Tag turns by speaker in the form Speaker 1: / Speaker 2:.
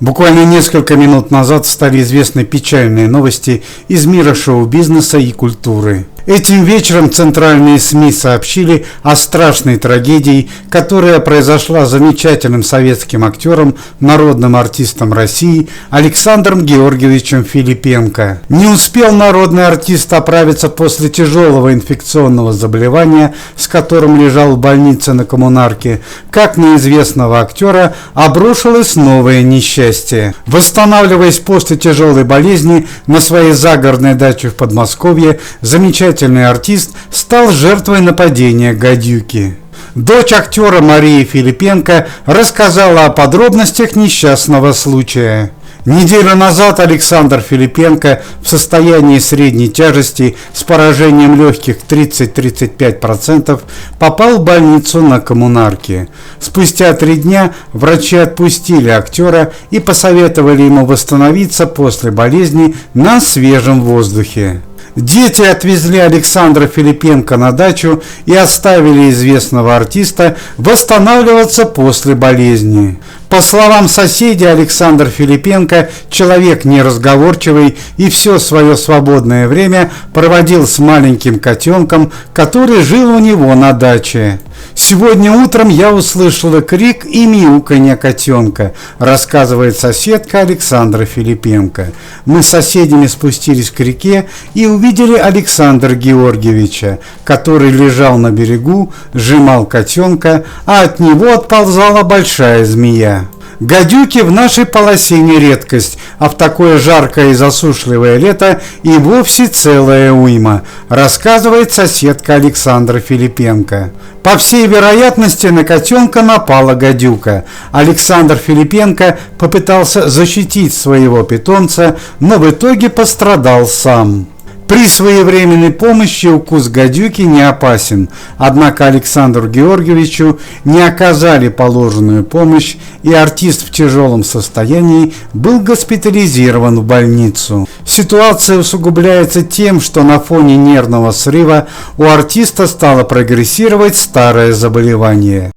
Speaker 1: Буквально несколько минут назад стали известны печальные новости из мира шоу-бизнеса и культуры. Этим вечером центральные СМИ сообщили о страшной трагедии, которая произошла с замечательным советским актером, народным артистом России Александром Георгиевичем Филипенко. Не успел народный артист оправиться после тяжелого инфекционного заболевания, с которым лежал в больнице на Коммунарке, как на известного актера обрушилось новое несчастье. Восстанавливаясь после тяжелой болезни на своей загородной даче в Подмосковье, замечательный артист стал жертвой нападения гадюки. Дочь актера Мария Филипенко рассказала о подробностях несчастного случая. Неделю назад Александр Филипенко в состоянии средней тяжести с поражением легких 30-35% попал в больницу на Коммунарке. Спустя 3 дня врачи отпустили актера и посоветовали ему восстановиться после болезни на свежем воздухе. Дети отвезли Александра Филипенко на дачу и оставили известного артиста восстанавливаться после болезни. По словам соседей, Александр Филипенко человек неразговорчивый и все свое свободное время проводил с маленьким котенком, который жил у него на даче. «Сегодня утром я услышала крик и мяуканье котенка», рассказывает соседка Александра Филипенко. «Мы с соседями спустились к реке и увидели Александра Георгиевича, который лежал на берегу, сжимал котенка, а от него отползала большая змея. Гадюки в нашей полосе не редкость, а в такое жаркое и засушливое лето и вовсе целая уйма», рассказывает соседка Александра Филипенко. По всей вероятности, на котенка напала гадюка. Александр Филипенко попытался защитить своего питомца, но в итоге пострадал сам. При своевременной помощи укус гадюки не опасен, однако Александру Георгиевичу не оказали положенную помощь, и артист в тяжелом состоянии был госпитализирован в больницу. Ситуация усугубляется тем, что на фоне нервного срыва у артиста стало прогрессировать старое заболевание.